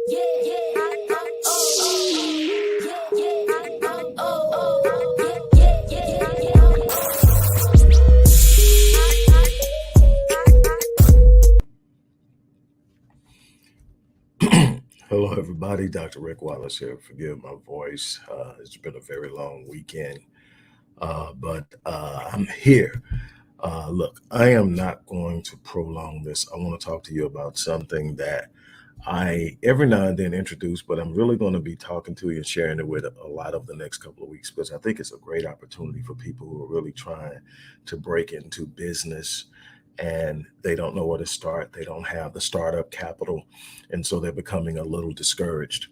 Hello, everybody. Dr. Rick Wallace here. Forgive my voice. It's been a very long weekend, but I'm here. Look, I am not going to prolong this. I want to talk to you about something that I every now and then introduce, but I'm really going to be talking to you and sharing it with a lot of the next couple of weeks because I think it's a great opportunity for people who are really trying to break into business and they don't know where to start. They don't have the startup capital, and so they're becoming a little discouraged.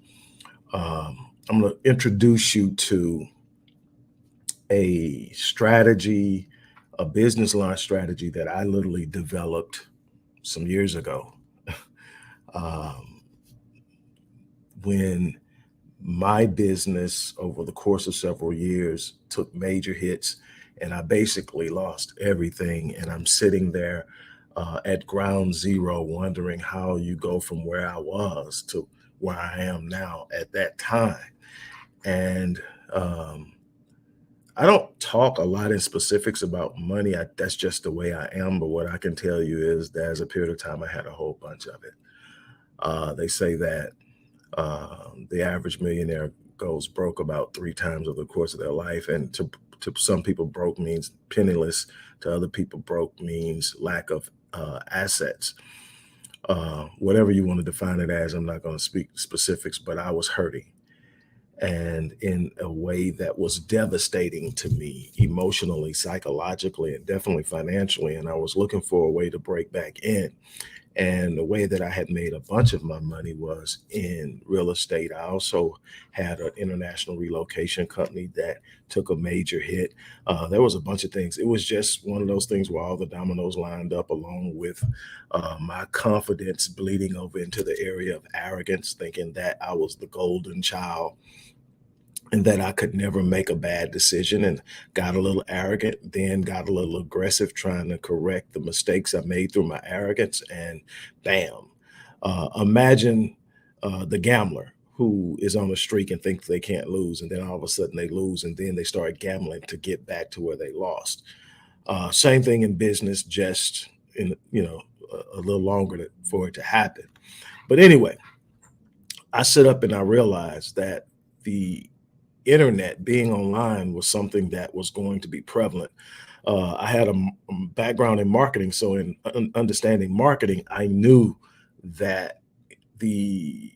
I'm going to introduce you to a strategy, a business line strategy that I literally developed some years ago. um, when my business over the course of several years took major hits and I basically lost everything. And I'm sitting there at ground zero, wondering how you go from where I was to where I am now at that time. And I don't talk a lot in specifics about money. That's just the way I am. But what I can tell you is there's a period of time I had a whole bunch of it. They say that the average millionaire goes broke about 3 times over the course of their life. And to some people, broke means penniless. To other people, broke means lack of assets. Whatever you want to define it as, I'm not going to speak specifics, but I was hurting. And in a way that was devastating to me emotionally, psychologically, and definitely financially. And I was looking for a way to break back in. And the way that I had made a bunch of my money was in real estate. I also had an international relocation company that took a major hit. There was a bunch of things. It was just one of those things where all the dominoes lined up, along with my confidence bleeding over into the area of arrogance, thinking that I was the golden child and that I could never make a bad decision, and got a little arrogant, then got a little aggressive trying to correct the mistakes I made through my arrogance. And bam, imagine the gambler who is on a streak and thinks they can't lose. And then all of a sudden they lose, and then they start gambling to get back to where they lost. Same thing in business, just in, a little longer for it to happen. But anyway, I sit up and I realized that the internet, being online, was something that was going to be prevalent. I had a background in marketing, so in understanding marketing, I knew that the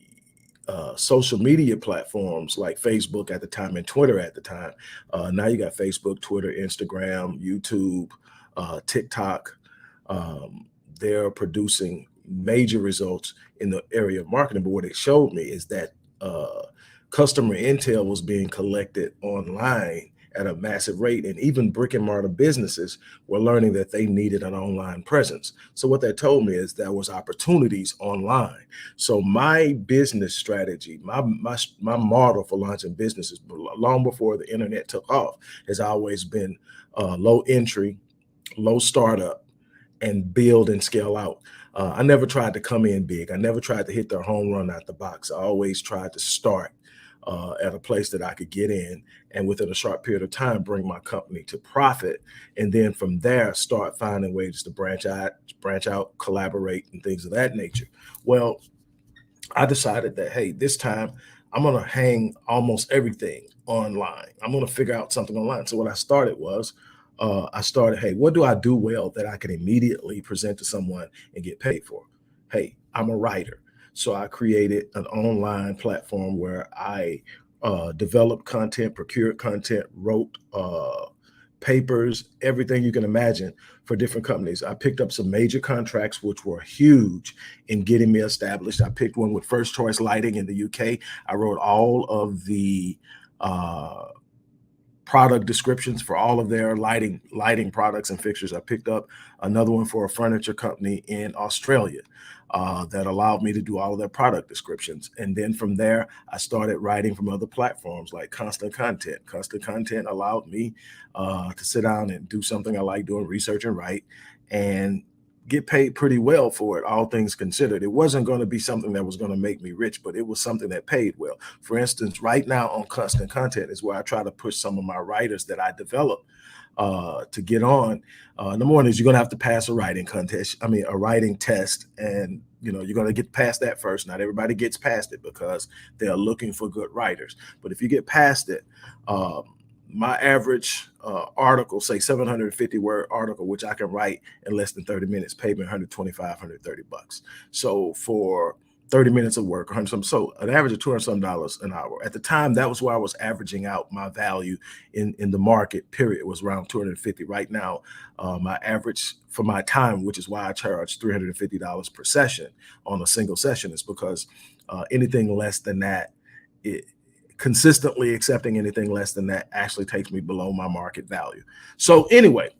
social media platforms like Facebook at the time and Twitter at the time. Now you got Facebook, Twitter, Instagram, YouTube, TikTok. They're producing major results in the area of marketing. But what it showed me is that customer intel was being collected online at a massive rate. And even brick and mortar businesses were learning that they needed an online presence. So what that told me is there was opportunities online. So my business strategy, my model for launching businesses long before the internet took off has always been low entry, low startup, and build and scale out. I never tried to come in big. I never tried to hit their home run out the box. I always tried to start at a place that I could get in, and within a short period of time, bring my company to profit. And then from there, start finding ways to branch out, collaborate, and things of that nature. Well, I decided that, hey, this time I'm going to hang almost everything online. I'm going to figure out something online. So what I started was, hey, what do I do well that I can immediately present to someone and get paid for? Hey, I'm a writer. So I created an online platform where I developed content, procured content, wrote papers, everything you can imagine for different companies. I picked up some major contracts, which were huge in getting me established. I picked one with First Choice Lighting in the UK. I wrote all of the product descriptions for all of their lighting products and fixtures. I picked up another one for a furniture company in Australia that allowed me to do all of their product descriptions. And then from there, I started writing from other platforms like Constant Content. Constant Content allowed me to sit down and do something I like doing, research and write, and get paid pretty well for it, all things considered. It wasn't going to be something that was going to make me rich, but it was something that paid well. For instance, right now on Constant Content is where I try to push some of my writers that I develop to get on. Number one is you're going to have to pass a writing contest. I mean, a writing test, and you're going to get past that first. Not everybody gets past it because they are looking for good writers. But if you get past it, my average article, say 750 word article, which I can write in less than 30 minutes, paid me 125, 130 bucks. So for 30 minutes of work, 100 some, so an average of 200 some dollars an hour. At the time, that was where I was averaging out my value in the market, period. It was around 250. Right now, my average for my time, which is why I charge $350 per session on a single session, is because anything less than that, consistently accepting anything less than that actually takes me below my market value. So anyway,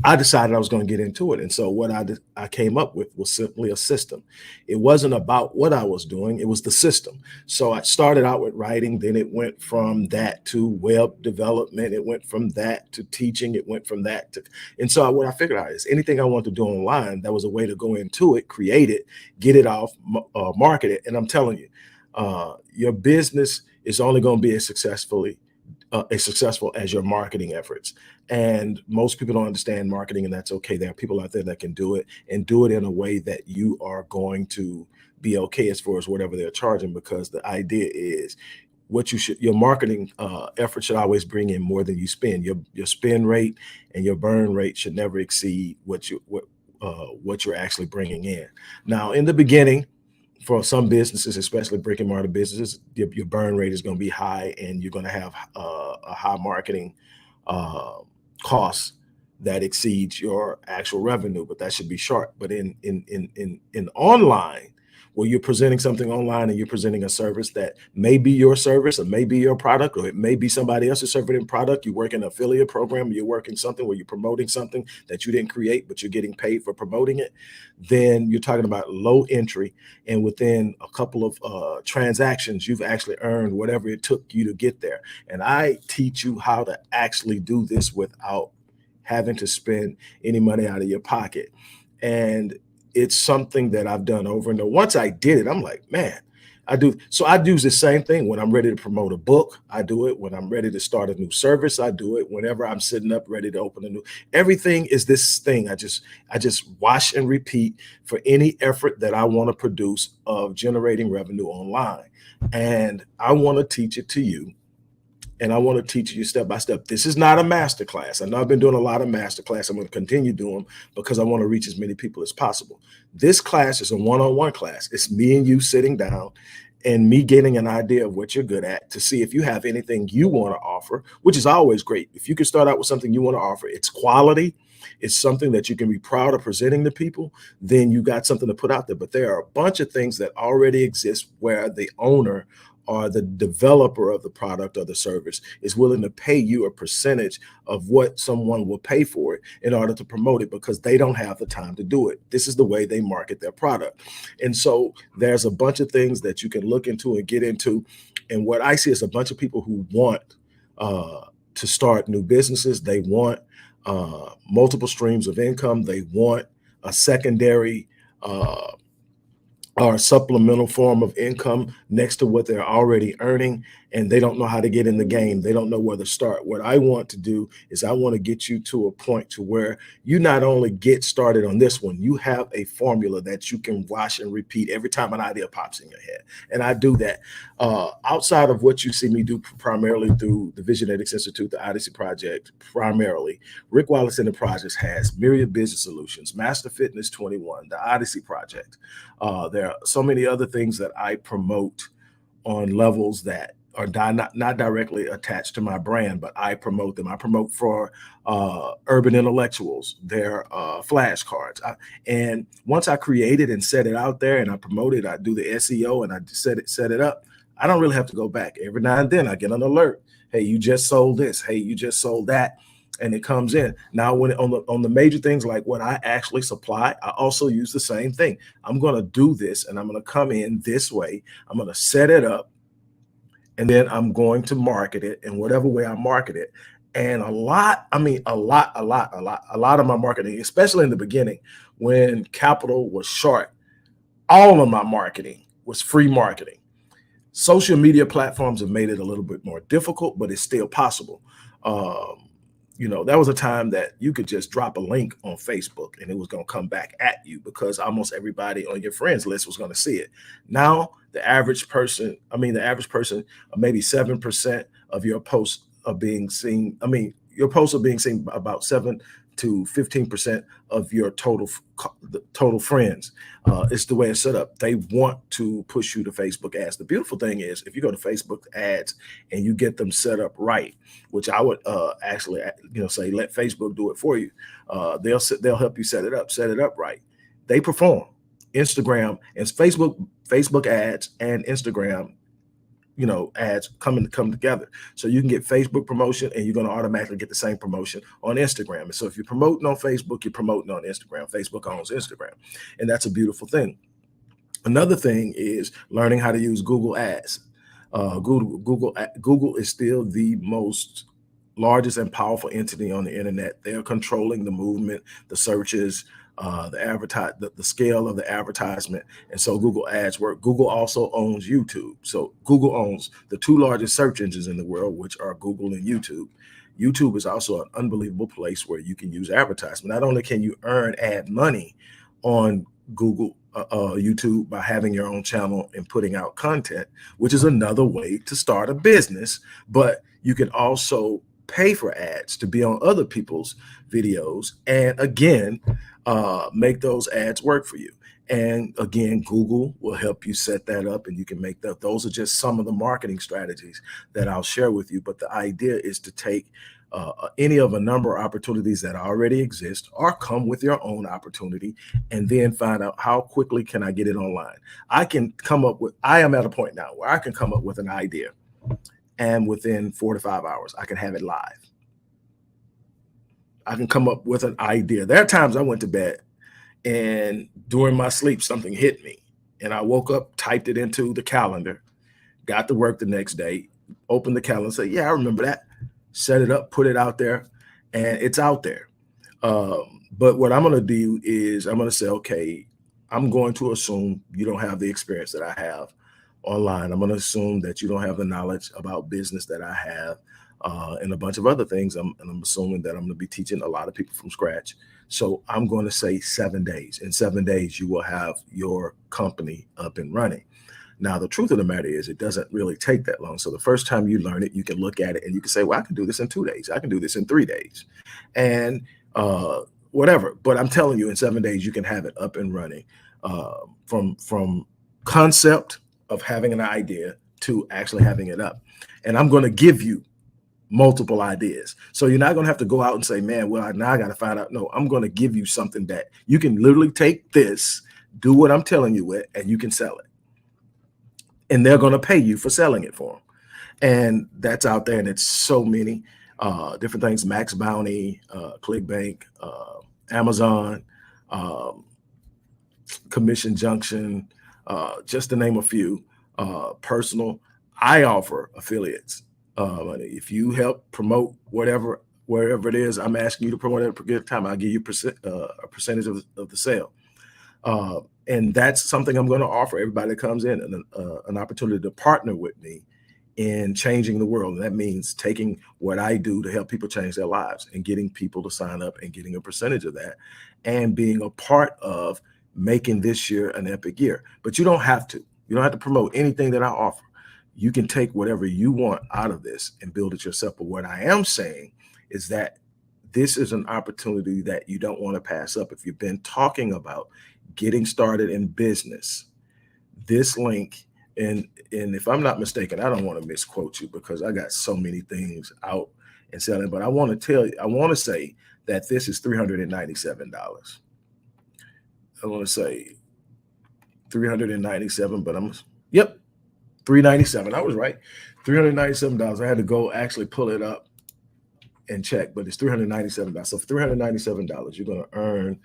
I decided I was going to get into it. And so what I came up with was simply a system. It wasn't about what I was doing. It was the system. So I started out with writing. Then it went from that to web development. It went from that to teaching. It went from that to, and so what I figured out is anything I want to do online, that was a way to go into it, create it, get it off, market it. And I'm telling you, your business is only going to be as successful as your marketing efforts. And most people don't understand marketing, and that's okay. There are people out there that can do it and do it in a way that you are going to be okay as far as whatever they're charging, because the idea is your marketing effort should always bring in more than you spend. Your spend rate and your burn rate should never exceed what you're actually bringing in. Now, in the beginning, for some businesses, especially brick and mortar businesses, your burn rate is going to be high, and you're going to have a high marketing cost that exceeds your actual revenue. But that should be short. But in online, where you're presenting something online and you're presenting a service that may be your service or may be your product, or it may be somebody else's service and product. You work in an affiliate program, you're working something where you're promoting something that you didn't create, but you're getting paid for promoting it. Then you're talking about low entry, and within a couple of transactions, you've actually earned whatever it took you to get there. And I teach you how to actually do this without having to spend any money out of your pocket. And it's something that I've done over and over. Once I did it, I'm like, man, I do. So I do the same thing when I'm ready to promote a book. I do it when I'm ready to start a new service. I do it whenever I'm sitting up ready to open a new. Everything is this thing. I just wash and repeat for any effort that I want to produce of generating revenue online. And I want to teach it to you. And I want to teach you step by step. This is not a master class. I know I've been doing a lot of master class. I'm going to continue doing them because I want to reach as many people as possible. This class is a one-on-one class. It's me and you sitting down and me getting an idea of what you're good at, to see if you have anything you want to offer, which is always great. If you can start out with something you want to offer, it's quality, it's something that you can be proud of presenting to people, then you got something to put out there. But there are a bunch of things that already exist where the owner or the developer of the product or the service is willing to pay you a percentage of what someone will pay for it in order to promote it, because they don't have the time to do it. This is the way they market their product. And so there's a bunch of things that you can look into and get into. And what I see is a bunch of people who want to start new businesses. They want multiple streams of income. They want a secondary or a supplemental form of income next to what they're already earning, and they don't know how to get in the game. They don't know where to start. What I want to do is I want to get you to a point to where you not only get started on this one, you have a formula that you can wash and repeat every time an idea pops in your head. And I do that outside of what you see me do primarily through the Visionetics Institute, the Odyssey Project, primarily. Rick Wallace Enterprises has Myriad Business Solutions, Master Fitness 21, the Odyssey Project. There are so many other things that I promote on levels that are not directly attached to my brand, but I promote them. I promote for urban intellectuals, their flashcards. And once I create it and set it out there and I promote it, I do the SEO and I set it up, I don't really have to go back. Every now and then I get an alert. Hey, you just sold this. Hey, you just sold that. And it comes in. Now, when on the major things like what I actually supply, I also use the same thing. I'm going to do this and I'm going to come in this way. I'm going to set it up, and then I'm going to market it in whatever way I market it. And a lot of my marketing, especially in the beginning, when capital was short, all of my marketing was free marketing. Social media platforms have made it a little bit more difficult, but it's still possible. Um, that was a time that you could just drop a link on Facebook and it was going to come back at you because almost everybody on your friends list was going to see it. Now, the average person, maybe 7% of your posts are being seen. Your posts are being seen by about 7 to 15% of your total friends. It's the way it's set up. They want to push you to Facebook ads. The beautiful thing is, if you go to Facebook ads and you get them set up right, which I would actually, say let Facebook do it for you. They'll help you set it up right. They perform. Instagram and Facebook ads and Instagram ads come together. So you can get Facebook promotion and you're going to automatically get the same promotion on Instagram. And so if you're promoting on Facebook, you're promoting on Instagram. Facebook owns Instagram. And that's a beautiful thing. Another thing is learning how to use Google Ads. Google is still the most largest and powerful entity on the internet. They're controlling the movement, the searches, the scale of the advertisement, and so Google Ads work. Google also owns YouTube, so Google owns the two largest search engines in the world, which are Google and YouTube. YouTube is also an unbelievable place where you can use advertisement. Not only can you earn ad money on Google, YouTube by having your own channel and putting out content, which is another way to start a business, but you can also pay for ads to be on other people's videos and again make those ads work for you. And again, Google will help you set that up and you can make that. Those are just some of the marketing strategies that I'll share with you. But the idea is to take any of a number of opportunities that already exist or come with your own opportunity and then find out how quickly can I get it online. I am at a point now where I can come up with an idea and within 4 to 5 hours, I can have it live. I can come up with an idea. There are times I went to bed and during my sleep, something hit me and I woke up, typed it into the calendar, got to work the next day, opened the calendar, say, yeah, I remember that, set it up, put it out there, and it's out there. But what I'm going to do is I'm going to say, okay, I'm going to assume you don't have the experience that I have online. I'm going to assume that you don't have the knowledge about business that I have and a bunch of other things. I'm assuming that I'm going to be teaching a lot of people from scratch. So I'm going to say 7 days. In 7 days, you will have your company up and running. Now, the truth of the matter is it doesn't really take that long. So the first time you learn it, you can look at it and you can say, well, I can do this in 2 days. I can do this in 3 days and whatever. But I'm telling you, in 7 days, you can have it up and running from concept of having an idea to actually having it up. And I'm going to give you multiple ideas. So you're not going to have to go out and say, man, well, now I got to find out. No, I'm going to give you something that you can literally take this, do what I'm telling you with, and you can sell it. And they're going to pay you for selling it for them. And that's out there. And it's so many different things, Max Bounty, ClickBank, Amazon, Commission Junction, just to name a few. Personal, I offer affiliates. If you help promote wherever it is, I'm asking you to promote at a particular time, I'll give you a percentage of the sale. And that's something I'm going to offer everybody that comes in, and an opportunity to partner with me in changing the world. And that means taking what I do to help people change their lives and getting people to sign up and getting a percentage of that and being a part of making this year an epic year. But you don't have to. You don't have to promote anything that I offer. You can take whatever you want out of this and build it yourself. But what I am saying is that this is an opportunity that you don't want to pass up. If you've been talking about getting started in business, this link, and if I'm not mistaken, I don't want to misquote you because I got so many things out and selling, but I want to say that this is $397. I want to say 397, but yep, 397. I was right. $397. I had to go actually pull it up and check, but it's $397. So for $397, you're going to earn,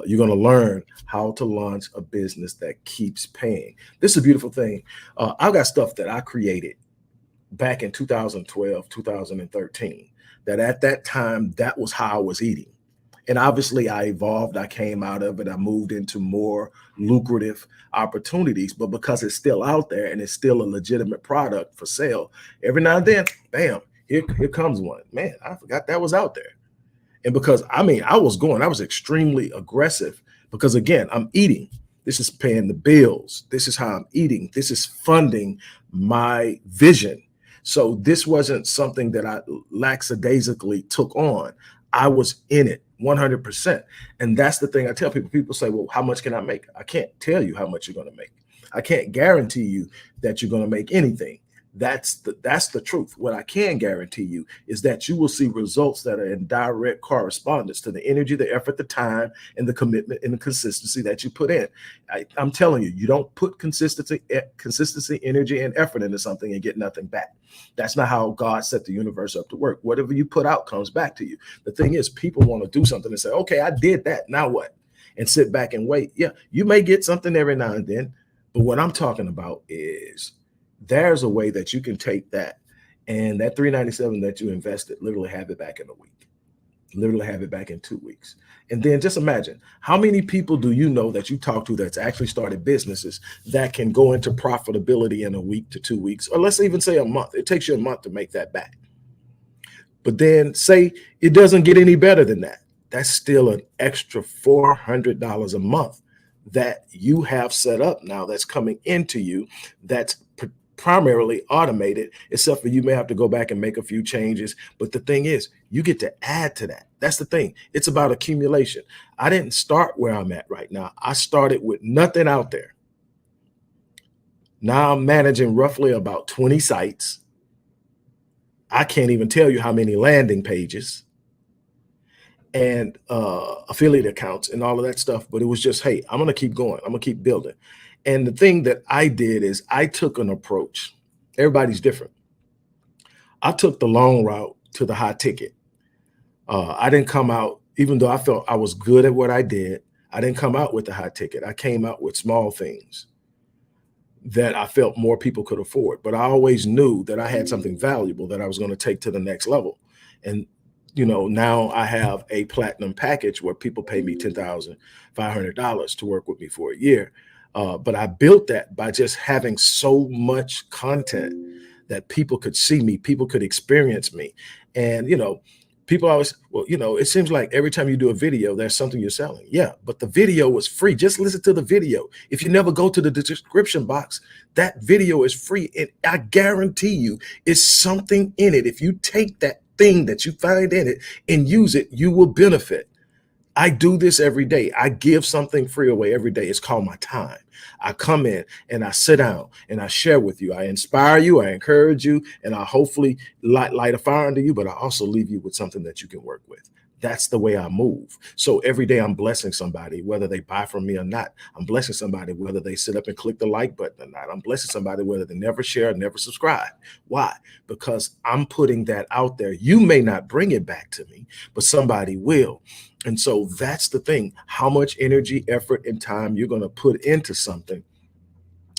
you're going to learn how to launch a business that keeps paying. This is a beautiful thing. I've got stuff that I created back in 2012, 2013, that at that time, that was how I was eating. And obviously I evolved, I came out of it, I moved into more lucrative opportunities, but because it's still out there and it's still a legitimate product for sale, every now and then, bam, here comes one. Man, I forgot that was out there. And because I was extremely aggressive because again, I'm eating. This is paying the bills. This is how I'm eating. This is funding my vision. So this wasn't something that I lackadaisically took on. I was in it 100%. And that's the thing I tell people. People say, well, how much can I make? I can't tell you how much you're going to make. I can't guarantee you that you're going to make anything. That's the truth. What I can guarantee you is that you will see results that are in direct correspondence to the energy, the effort, the time, and the commitment and the consistency that you put in. I'm telling you, you don't put consistency, energy, and effort into something and get nothing back. That's not how God set the universe up to work. Whatever you put out comes back to you. The thing is, people want to do something and say, okay, I did that. Now what? And sit back and wait. Yeah, you may get something every now and then, but what I'm talking about is there's a way that you can take that and that $397 that you invested, literally have it back in a week, literally have it back in 2 weeks. And then just imagine how many people do you know that you talk to that's actually started businesses that can go into profitability in a week to 2 weeks, or let's even say a month. It takes you a month to make that back. But then say it doesn't get any better than that. That's still an extra $400 a month that you have set up now that's coming into you, that's primarily automated, except for you may have to go back and make a few changes. But the thing is, you get to add to that. That's the thing. It's about accumulation. I didn't start where I'm at right now. I started with nothing out there. Now I'm managing roughly about 20 sites. I can't even tell you how many landing pages and affiliate accounts and all of that stuff. But it was just, hey, I'm going to keep going. I'm going to keep building. And the thing that I did is I took an approach. Everybody's different. I took the long route to the high ticket. I didn't come out, even though I felt I was good at what I did, I didn't come out with the high ticket. I came out with small things that I felt more people could afford. But I always knew that I had something valuable that I was going to take to the next level. And now I have a platinum package where people pay me $10,500 to work with me for a year. But I built that by just having so much content that people could see me, people could experience me. And, people always, it seems like every time you do a video, there's something you're selling. Yeah, but the video was free. Just listen to the video. If you never go to the description box, that video is free. And I guarantee you it's something in it. If you take that thing that you find in it and use it, you will benefit. I do this every day. I give something free away every day. It's called my time. I come in and I sit down and I share with you. I inspire you. I encourage you. And I hopefully light a fire under you, but I also leave you with something that you can work with. That's the way I move. So every day I'm blessing somebody, whether they buy from me or not. I'm blessing somebody, whether they sit up and click the like button or not. I'm blessing somebody, whether they never share, never subscribe. Why? Because I'm putting that out there. You may not bring it back to me, but somebody will. And so that's the thing. How much energy, effort, and time you're going to put into something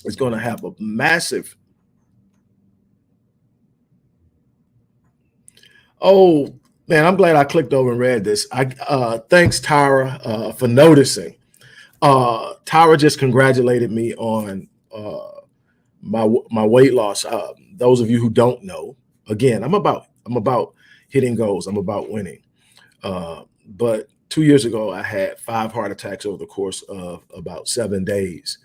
is going to have a massive. Oh, man, I'm glad I clicked over and read this. Thanks, Tyra, for noticing. Tyra just congratulated me on my weight loss. Those of you who don't know, again, I'm about hitting goals. I'm about winning. But 2 years ago, I had 5 heart attacks over the course of about 7 days.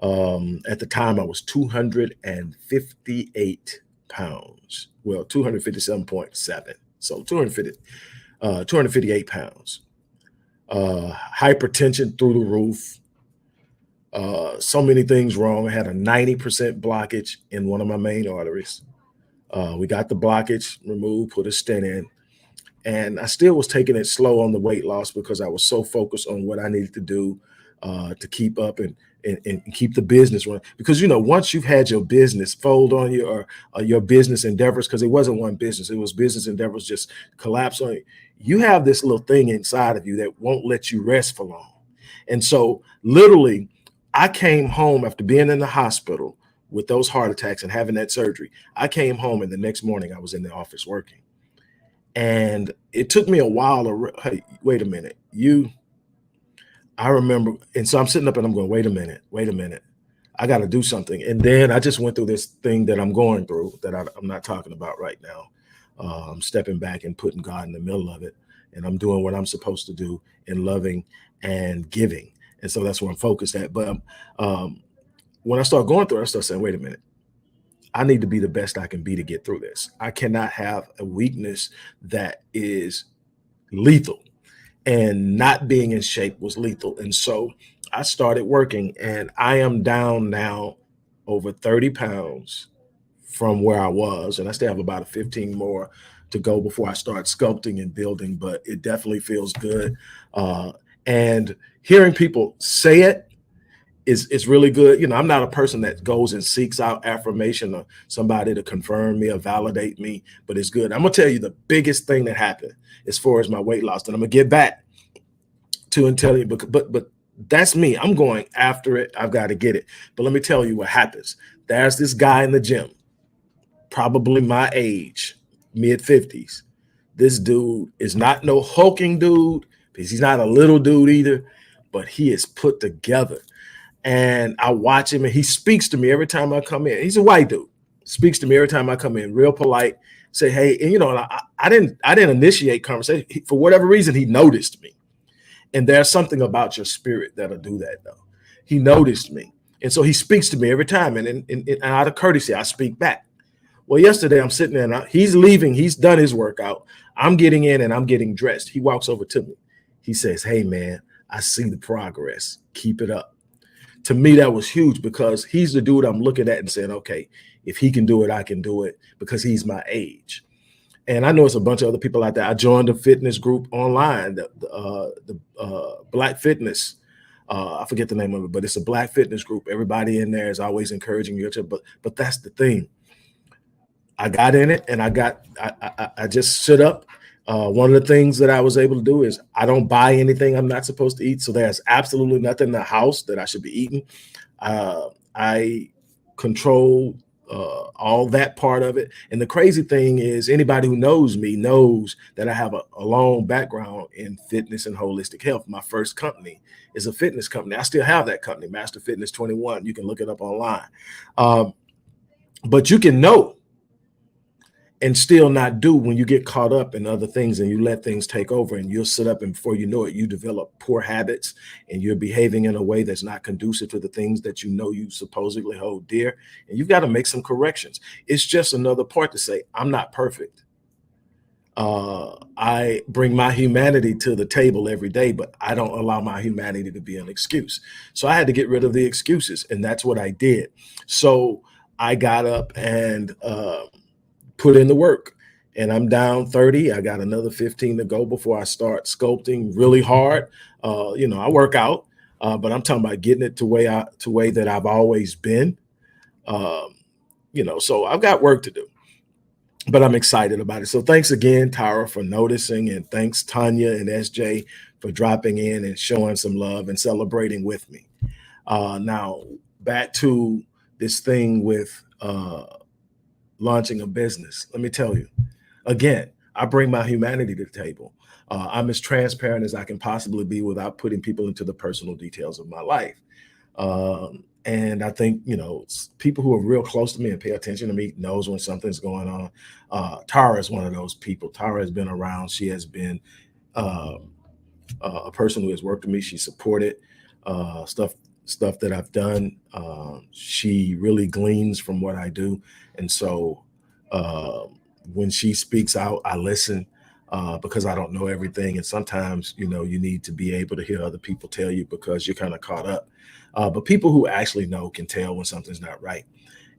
At the time, I was 258 pounds. Well, 257.7. So 258 pounds. Hypertension through the roof. So many things wrong. I had a 90% blockage in one of my main arteries. We got the blockage removed, put a stent in. And I still was taking it slow on the weight loss because I was so focused on what I needed to do to keep up and keep the business running. Because, once you've had your business fold on you or your business endeavors, because it wasn't one business, it was business endeavors just collapse on you. You have this little thing inside of you that won't let you rest for long. And so literally, I came home after being in the hospital with those heart attacks and having that surgery. I came home and the next morning I was in the office working. And it took me a while to, hey, wait a minute, I remember, and so I'm sitting up and I'm going, wait a minute, I got to do something. And then I just went through this thing that I'm going through that I'm not talking about right now. I'm stepping back and putting God in the middle of it, and I'm doing what I'm supposed to do in loving and giving. And so that's where I'm focused at. But when I start going through it, I start saying, wait a minute, I need to be the best I can be to get through this. I cannot have a weakness that is lethal, and not being in shape was lethal. And so I started working, and I am down now over 30 pounds from where I was. And I still have about a 15 more to go before I start sculpting and building, but it definitely feels good. Uh, and hearing people say it is really good. I'm not a person that goes and seeks out affirmation or somebody to confirm me or validate me, but it's good. I'm gonna tell you the biggest thing that happened as far as my weight loss, and I'm gonna get back to and tell you, but that's me. I'm going after it. I've got to get it. But let me tell you what happens. There's this guy in the gym, probably my age, mid 50s. This dude is not no hulking dude, because he's not a little dude either, but he is put together. And I watch him, and he speaks to me every time I come in. He's a white dude, speaks to me every time I come in, real polite, say, hey, and I didn't initiate conversation. For whatever reason, he noticed me. And there's something about your spirit that'll do that, though. He noticed me. And so he speaks to me every time. And out of courtesy, I speak back. Well, yesterday I'm sitting there, and he's leaving. He's done his workout. I'm getting in and I'm getting dressed. He walks over to me. He says, hey, man, I see the progress. Keep it up. To me, that was huge, because he's the dude I'm looking at and saying, okay, if he can do it, I can do it, because he's my age. And I know it's a bunch of other people out there. I joined a fitness group online, the Black Fitness. I forget the name of it, but it's a Black fitness group. Everybody in there is always encouraging you. But that's the thing. I got in it, and I just stood up. One of the things that I was able to do is I don't buy anything I'm not supposed to eat. So there's absolutely nothing in the house that I should be eating. I control all that part of it. And the crazy thing is, anybody who knows me knows that I have a long background in fitness and holistic health. My first company is a fitness company. I still have that company, Master Fitness 21. You can look it up online. But you can know and still not do when you get caught up in other things and you let things take over, and you'll sit up, and before you know it, you develop poor habits, and you're behaving in a way that's not conducive to the things that you supposedly hold dear. And you've got to make some corrections. It's just another part to say, I'm not perfect. I bring my humanity to the table every day, but I don't allow my humanity to be an excuse. So I had to get rid of the excuses, and that's what I did. So I got up and put in the work, and I'm down 30. I got another 15 to go before I start sculpting really hard. I work out, but I'm talking about getting it to way that I've always been. Um, so I've got work to do, but I'm excited about it. So thanks again, Tara, for noticing, and thanks Tanya and SJ for dropping in and showing some love and celebrating with me. Now back to this thing with launching a business. Let me tell you, again, I bring my humanity to the table. I'm as transparent as I can possibly be without putting people into the personal details of my life. And I think, people who are real close to me and pay attention to me knows when something's going on. Tara is one of those people. Tara has been around. She has been a person who has worked with me. She supported stuff that I've done. She really gleans from what I do. And so when she speaks out, I listen, because I don't know everything. And sometimes, you need to be able to hear other people tell you, because you're kind of caught up. But people who actually know can tell when something's not right.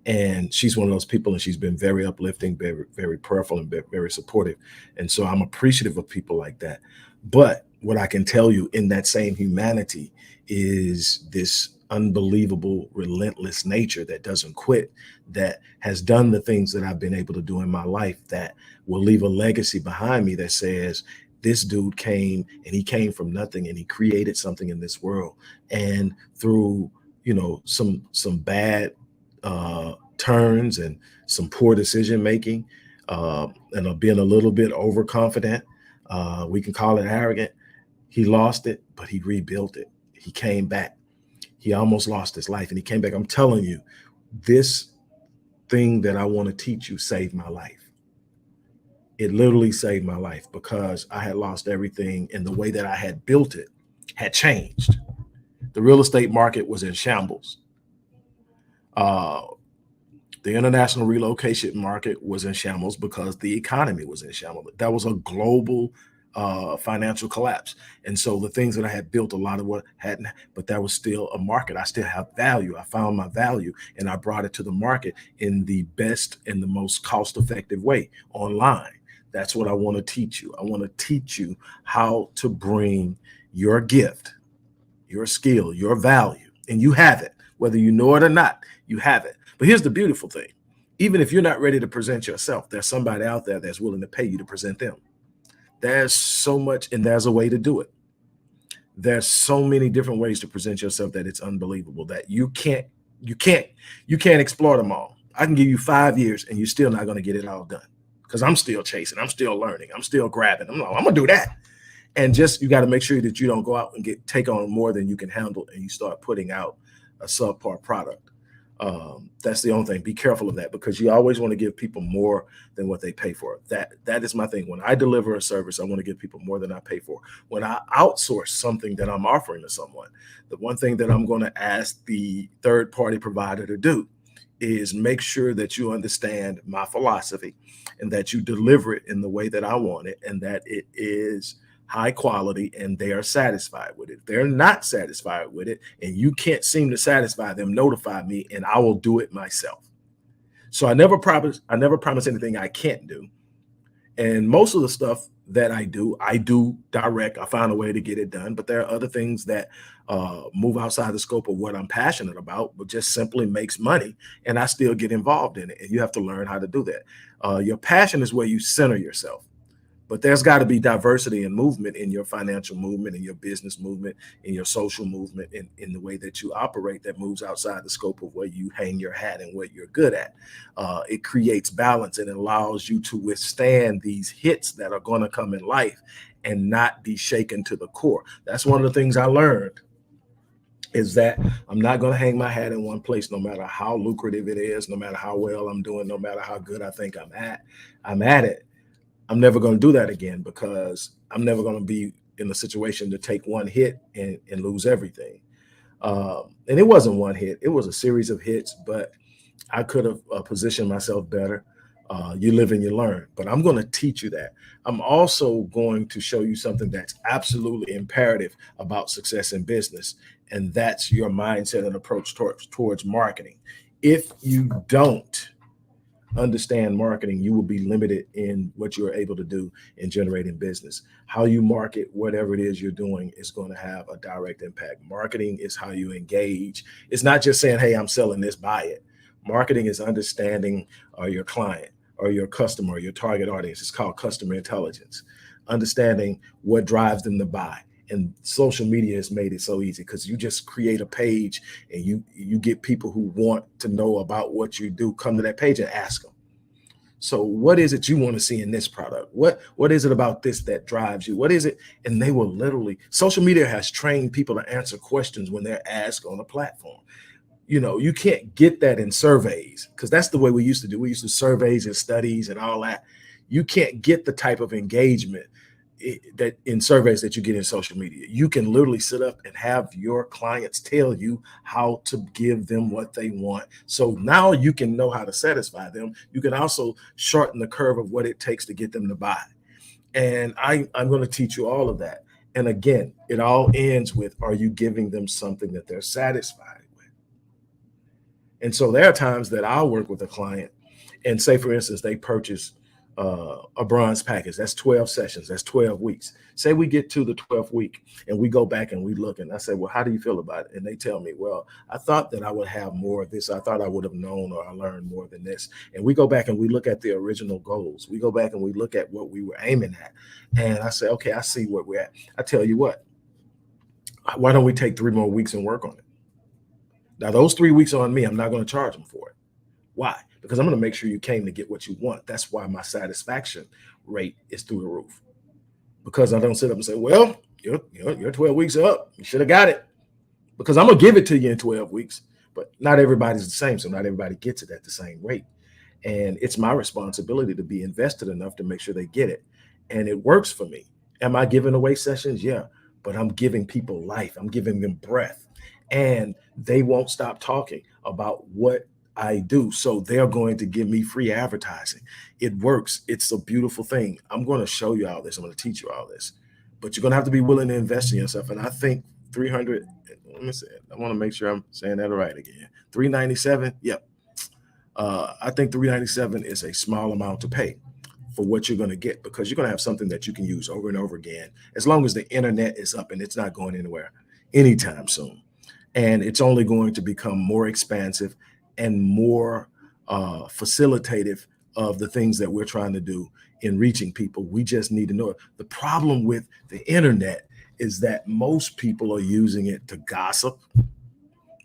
And she's one of those people, and she's been very uplifting, very, very prayerful, and very supportive. And so I'm appreciative of people like that. But what I can tell you in that same humanity is this unbelievable, relentless nature that doesn't quit, that has done the things that I've been able to do in my life, that will leave a legacy behind me that says, this dude came, and he came from nothing, and he created something in this world. And through, some bad turns and some poor decision making, and being a little bit overconfident. We can call it arrogant. He lost it, but he rebuilt it. He came back. He almost lost his life and he came back. I'm telling you, this thing that I want to teach you saved my life. It literally saved my life because I had lost everything and the way that I had built it had changed. The real estate market was in shambles. Uh, the international relocation market was in shambles because the economy was in shambles. That was a global financial collapse. And so the things that I had built, a lot of what hadn't, but that was still a market. I still have value. I found my value and I brought it to the market in the best and the most cost effective way online. That's what I want to teach you. I want to teach you how to bring your gift, your skill, your value, and you have it, whether you know it or not, you have it. But here's the beautiful thing. Even if you're not ready to present yourself, there's somebody out there that's willing to pay you to present them. There's so much, and there's a way to do it. There's so many different ways to present yourself that it's unbelievable that you can't explore them all. I can give you 5 years and you're still not going to get it all done because I'm still chasing, I'm still learning, I'm still grabbing. I'm gonna do that. And just, you got to make sure that you don't go out and take on more than you can handle and you start putting out a subpar product. That's the only thing. Be careful of that because you always want to give people more than what they pay for. That is my thing. When I deliver a service, I want to give people more than I pay for. When I outsource something that I'm offering to someone, the one thing that I'm going to ask the third party provider to do is make sure that you understand my philosophy and that you deliver it in the way that I want it and that it is high quality and they are satisfied with it. If they're not satisfied with it and you can't seem to satisfy them, notify me and I will do it myself. So I never promise anything I can't do. And most of the stuff that I do direct. I find a way to get it done. But there are other things that move outside the scope of what I'm passionate about, but just simply makes money. And I still get involved in it. And you have to learn how to do that. Your passion is where you center yourself. But there's got to be diversity and movement in your financial movement, in your business movement, in your social movement, in the way that you operate that moves outside the scope of where you hang your hat and what you're good at. It creates balance and allows you to withstand these hits that are going to come in life and not be shaken to the core. That's one of the things I learned is that I'm not going to hang my hat in one place, no matter how lucrative it is, no matter how well I'm doing, no matter how good I think I'm at it. I'm never going to do that again because I'm never going to be in a situation to take one hit and lose everything. And it wasn't one hit. It was a series of hits, but I could have positioned myself better. You live and you learn, but I'm going to teach you that. I'm also going to show you something that's absolutely imperative about success in business, and that's your mindset and approach towards marketing. If you don't understand marketing, you will be limited in what you're able to do in generating business. How you market whatever it is you're doing is going to have a direct impact. Marketing is how you engage. It's not just saying, hey, I'm selling this, buy it. Marketing is understanding your client or your customer or your target audience. It's called customer intelligence. Understanding what drives them to buy. And social media has made it so easy because you just create a page and you get people who want to know about what you do, come to that page and ask them. So what is it you want to see in this product? What is it about this that drives you? What is it? And they will literally, social media has trained people to answer questions when they're asked on a platform. You know, you can't get that in surveys because that's the way we used to do. We used to surveys and studies and all that. You can't get the type of engagement that in surveys that you get in social media. You can literally sit up and have your clients tell you how to give them what they want. So now you can know how to satisfy them. You can also shorten the curve of what it takes to get them to buy. And I'm going to teach you all of that. And again, it all ends with, are you giving them something that they're satisfied with? And so there are times that I'll work with a client and say, for instance, they purchase a bronze package. That's 12 sessions. That's 12 weeks. Say we get to the 12th week and we go back and we look and I say, well, how do you feel about it? And they tell me, well, I thought that I would have more of this. I thought I would have known or I learned more than this. And we go back and we look at the original goals. We go back and we look at what we were aiming at. And I say, okay, I see where we're at. I tell you what, why don't we take 3 more weeks and work on it? Now, those 3 weeks on me, I'm not going to charge them for it. Why? Because I'm going to make sure you came to get what you want. That's why my satisfaction rate is through the roof. Because I don't sit up and say, well, your 12 weeks are up. You should have got it. Because I'm going to give it to you in 12 weeks. But not everybody's the same. So not everybody gets it at the same rate. And it's my responsibility to be invested enough to make sure they get it. And it works for me. Am I giving away sessions? Yeah. But I'm giving people life. I'm giving them breath. And they won't stop talking about what I do. So they're going to give me free advertising. It works. It's a beautiful thing. I'm going to show you all this. I'm going to teach you all this. But you're going to have to be willing to invest in yourself. And I think 300, let me say it. I want to make sure I'm saying that right again. 397. Yep. I think 397 is a small amount to pay for what you're going to get, because you're going to have something that you can use over and over again, as long as the internet is up, and it's not going anywhere anytime soon. And it's only going to become more expansive and more facilitative of the things that we're trying to do in reaching people. We just need to know it. The problem with the internet is that most people are using it to gossip,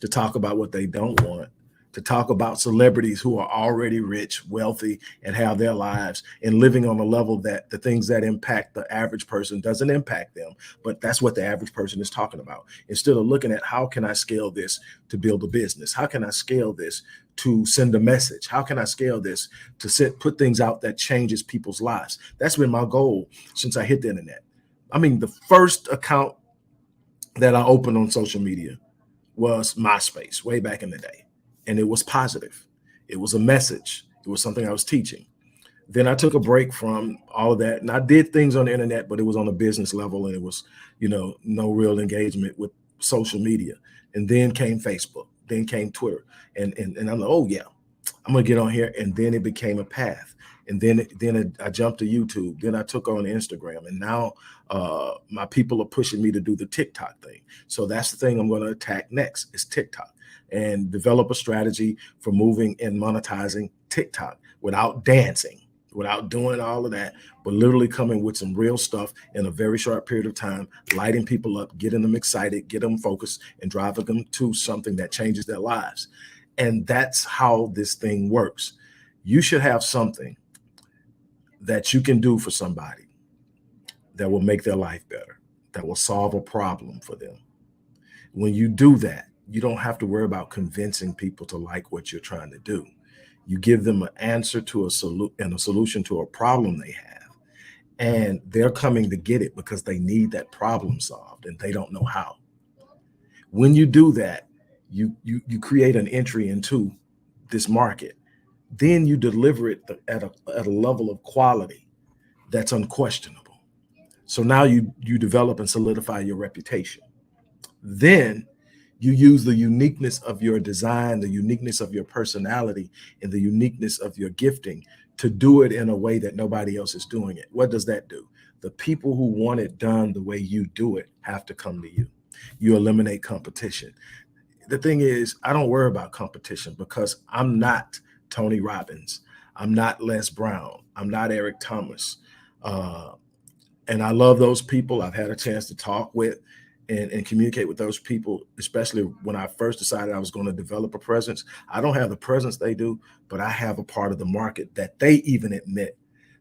to talk about what they don't want, to talk about celebrities who are already rich, wealthy, and have their lives and living on a level that the things that impact the average person doesn't impact them. But that's what the average person is talking about. Instead of looking at, how can I scale this to build a business? How can I scale this to send a message? How can I scale this to put things out that changes people's lives? That's been my goal since I hit the internet. I mean, the first account that I opened on social media was MySpace way back in the day. And it was positive. It was a message. It was something I was teaching. Then I took a break from all of that, and I did things on the internet, but it was on a business level, and it was, no real engagement with social media. And then came Facebook, then came Twitter, and I'm like, oh yeah, I'm gonna get on here. And then it became a path. And then I jumped to YouTube. Then I took on Instagram, and now my people are pushing me to do the TikTok thing. So that's the thing I'm going to attack next, is TikTok, and develop a strategy for moving and monetizing TikTok without dancing, without doing all of that, but literally coming with some real stuff in a very short period of time, lighting people up, getting them excited, get them focused, and driving them to something that changes their lives. And that's how this thing works. You should have something that you can do for somebody that will make their life better, that will solve a problem for them. When you do that, you don't have to worry about convincing people to like what you're trying to do. You give them an answer to a solution to a problem they have, and they're coming to get it because they need that problem solved and they don't know how. When you do that, you create an entry into this market. Then you deliver it at a level of quality that's unquestionable. So now you develop and solidify your reputation. Then you use the uniqueness of your design, the uniqueness of your personality, and the uniqueness of your gifting to do it in a way that nobody else is doing it. What does that do? The people who want it done the way you do it have to come to you. You eliminate competition. The thing is, I don't worry about competition because I'm not Tony Robbins. I'm not Les Brown. I'm not Eric Thomas. And I love those people. I've had a chance to talk with and communicate with those people, especially when I first decided I was going to develop a presence. I don't have the presence they do, but I have a part of the market that they even admit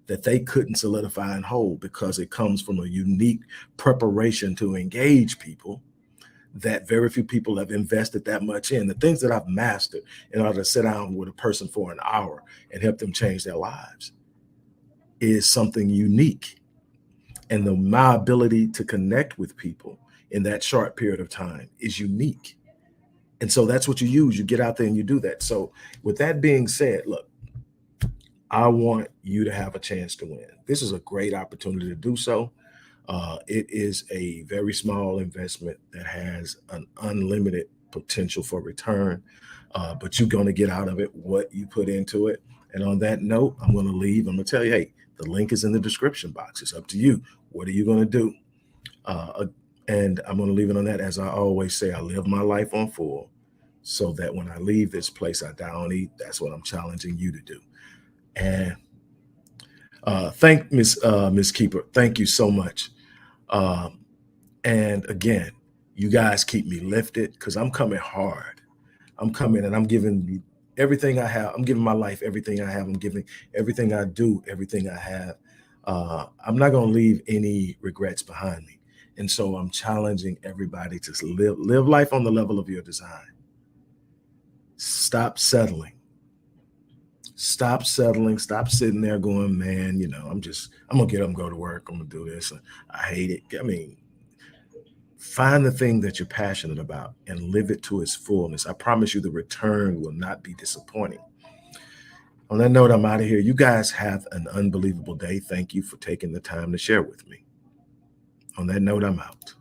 that they couldn't solidify and hold, because it comes from a unique preparation to engage people that very few people have invested that much in. The things that I've mastered in order to sit down with a person for an hour and help them change their lives is something unique. And my ability to connect with people in that short period of time is unique. And so that's what you use. You get out there and you do that. So with that being said, look, I want you to have a chance to win. This is a great opportunity to do so. It is a very small investment that has an unlimited potential for return, but you're going to get out of it what you put into it. And on that note, I'm going to leave. I'm going to tell you, hey, the link is in the description box. It's up to you. What are you going to do? And I'm going to leave it on that. As I always say, I live my life on full so that when I leave this place, I don't eat. That's what I'm challenging you to do. And thank Miss Keeper. Thank you so much. And again, you guys keep me lifted because I'm coming hard. I'm coming and I'm giving everything I have. I'm giving my life everything I have. I'm giving everything I do, everything I have. I'm not going to leave any regrets behind me. And so I'm challenging everybody to live life on the level of your design. Stop settling. Stop settling. Stop sitting there going, man, I'm gonna get up and go to work. I'm gonna do this. I hate it. I mean, find the thing that you're passionate about and live it to its fullness. I promise you the return will not be disappointing. On that note, I'm out of here. You guys have an unbelievable day. Thank you for taking the time to share with me. On that note, I'm out.